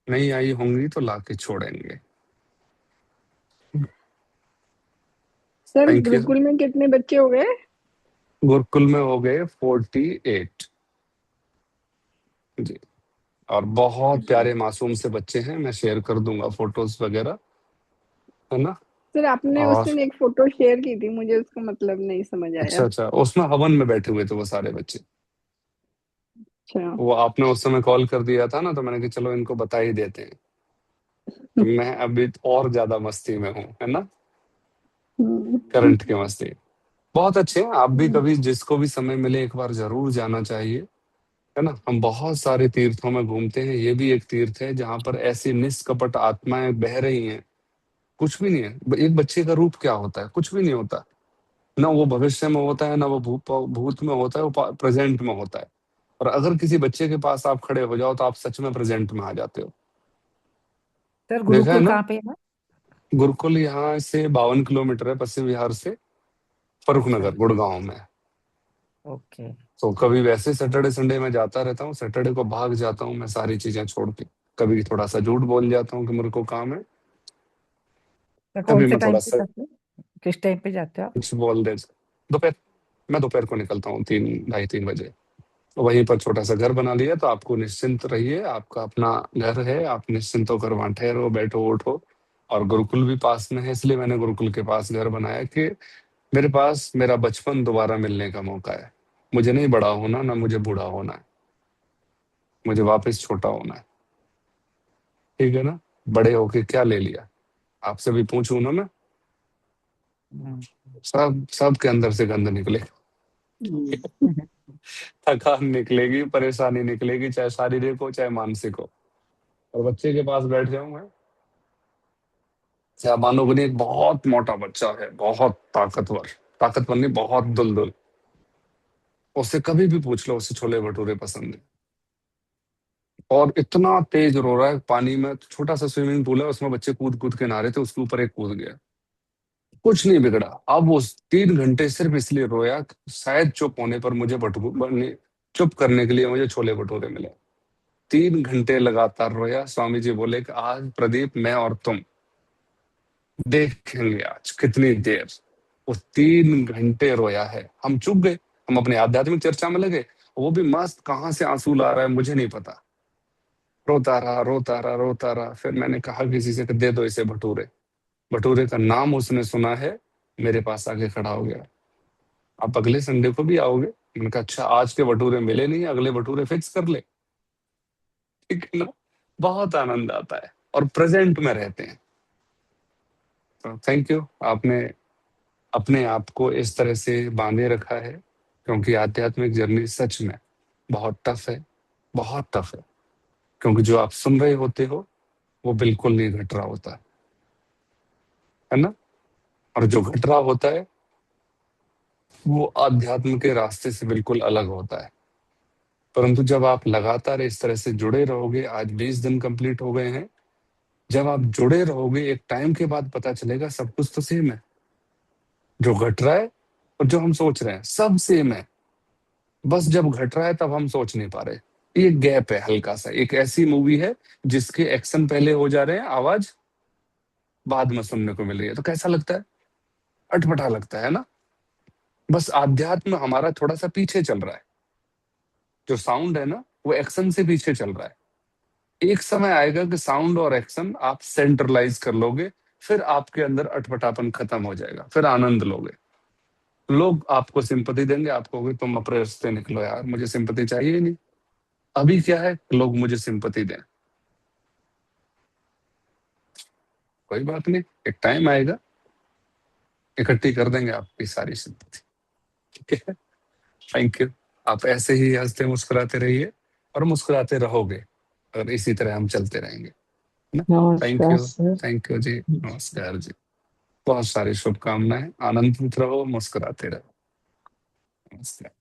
नहीं आई होंगी तो लाके छोड़ेंगे। Sir thank you. गुरुकुल में कितने बच्चे हो गए? गुरुकुल में हो गए 48 जी। और बहुत प्यारे मासूम से बच्चे हैं, मैं शेयर कर दूंगा फोटोज वगैरह, है ना? सर आपने उस और दिन एक फोटो शेयर की थी, मुझे उसका मतलब नहीं समझ अच्छा आया। अच्छा, उसमें हवन में बैठे हुए थे वो सारे बच्चे। अच्छा। वो आपने उस समय कॉल कर दिया था ना, तो मैंने कहा चलो इनको बता ही देते हैं। तो मैं अभी और ज्यादा मस्ती में हूँ, है ना? करंट की मस्ती। बहुत अच्छे हैं। आप भी कभी जिसको भी समय मिले एक बार जरूर जाना चाहिए, है ना? हम बहुत सारे तीर्थों में घूमते हैं, ये भी एक तीर्थ है जहां पर ऐसी निष्कपट आत्माएं बह रही हैं। कुछ भी नहीं है। एक बच्चे का रूप क्या होता है? कुछ भी नहीं होता। ना वो भविष्य में होता है, ना वो भूत में होता है, वो प्रेजेंट में होता है। और अगर किसी बच्चे के पास आप खड़े हो जाओ तो आप सच में प्रेजेंट में आ जाते हो। सर देखा है गुरुकुल ना? कहाँ पे है? गुरुकुल यहाँ से 52 किलोमीटर है, पश्चिम बिहार से, अच्छा, फर्रुखनगर, गुड़गांव में। ओके। तो कभी वैसे सैटरडे संडे में जाता रहता हूँ, सैटरडे को भाग जाता हूँ मैं सारी चीजें छोड़ के। कभी थोड़ा सा झूठ बोल जाता हूँ कि मेरे को काम है, सर कौन कभी से मैं टाइम थोड़ा पे सा जाते हो? किस टाइम पे जाते हो आप? कुछ बोल दे। दोपहर, मैं दोपहर को निकलता हूँ 3, ढाई 3 बजे। वहीं पर छोटा सा घर बना लिया, तो आपको निश्चिंत रहिए, आपका अपना घर है, आप निश्चिंत होकर वहां ठहरो, बैठो, उठो। और गुरुकुल भी पास में है, इसलिए मैंने गुरुकुल के पास घर बनाया कि मेरे पास मेरा बचपन दोबारा मिलने का मौका है। मुझे नहीं बड़ा होना, ना मुझे बूढ़ा होना है, मुझे वापस छोटा होना है। ठीक है ना? बड़े होके क्या ले लिया? आपसे भी पूछूं ना मैं, सब सबके अंदर से गंद निकले, थकान निकलेगी, परेशानी निकलेगी, चाहे शारीरिक हो चाहे मानसिक हो। और बच्चे के पास बैठ जाऊं मैं, क्या मानोगे नहीं, एक बहुत मोटा बच्चा है, बहुत ताकतवर, ताकतवर नहीं, बहुत दुलदुल। उससे कभी भी पूछ लो, उसे छोले भटूरे पसंद है, और इतना तेज रो रहा है पानी में। छोटा सा स्विमिंग पूल है, उसमें बच्चे कूद कूद के नहा रहे थे, उसके ऊपर एक कूद गया, कुछ नहीं बिगड़ा। अब वो 3 घंटे सिर्फ इसलिए रोया, शायद चुप होने पर मुझे भटूरे, चुप करने के लिए मुझे छोले भटूरे मिले। 3 घंटे लगातार रोया। स्वामी जी बोले कि आज प्रदीप, मैं और तुम देखेंगे आज कितनी देर। वो 3 घंटे रोया है। हम चुप गए, हम अपने आध्यात्मिक चर्चा में लगे। वो भी मस्त, कहाँ से आंसू ला रहा है मुझे नहीं पता, रोता रहा, रोता रहा, रोता रहा। फिर मैंने कहा किसी से कि दे दो इसे भटूरे। भटूरे का नाम उसने सुना है, मेरे पास आके खड़ा हो गया, आप अगले संडे को भी आओगे? मैंने कहा अच्छा, आज के भटूरे मिले नहीं, अगले भटूरे फिक्स कर ले। ठीक है ना? बहुत आनंद आता है और प्रेजेंट में रहते हैं। तो थैंक यू, आपने अपने आप को इस तरह से बांधे रखा है, क्योंकि आध्यात्मिक जर्नी सच में बहुत टफ है, बहुत टफ है। क्योंकि जो आप सुन रहे होते हो वो बिल्कुल नहीं घट रहा होता है ना? और जो घट रहा होता है वो आध्यात्म के रास्ते से बिल्कुल अलग होता है। परंतु जब आप लगातार इस तरह से जुड़े रहोगे, आज 20 दिन कंप्लीट हो गए हैं, जब आप जुड़े रहोगे एक टाइम के बाद पता चलेगा सब कुछ तो सेम है। जो घट रहा है और जो हम सोच रहे हैं सब सेम है, बस जब घट रहा है तब हम सोच नहीं पा रहे। ये गैप है हल्का सा। एक ऐसी मूवी है जिसके एक्शन पहले हो जा रहे हैं, आवाज बाद में सुनने को मिल रही है, तो कैसा लगता है? अटपटा लगता है ना? बस आध्यात्म हमारा थोड़ा सा पीछे चल रहा है। जो साउंड है ना, वो एक्शन से पीछे चल रहा है। एक समय आएगा कि साउंड और एक्शन आप सेंट्रलाइज कर लोगे, फिर आपके अंदर अटपटापन खत्म हो जाएगा, फिर आनंद लोगे। लोग आपको सिंपैथी देंगे, आप कहोगे तुम अपने रास्ते निकलो यार, मुझे सिंपैथी चाहिए ही नहीं। अभी क्या है, लोग मुझे सिंपैथी दें, कोई बात नहीं, एक टाइम आएगा इकट्ठी कर देंगे आपकी सारी सिंपैथी। ठीक है? Thank you. आप ऐसे ही हंसते मुस्कुराते रहिए और मुस्कुराते रहोगे अगर इसी तरह हम चलते रहेंगे ना। थैंक नमस्कार यू, सर। थैंक यू जी, नमस्कार जी। बहुत सारी शुभकामनाएं, आनंदित रहो, मुस्कुराते रहो। नमस्कार।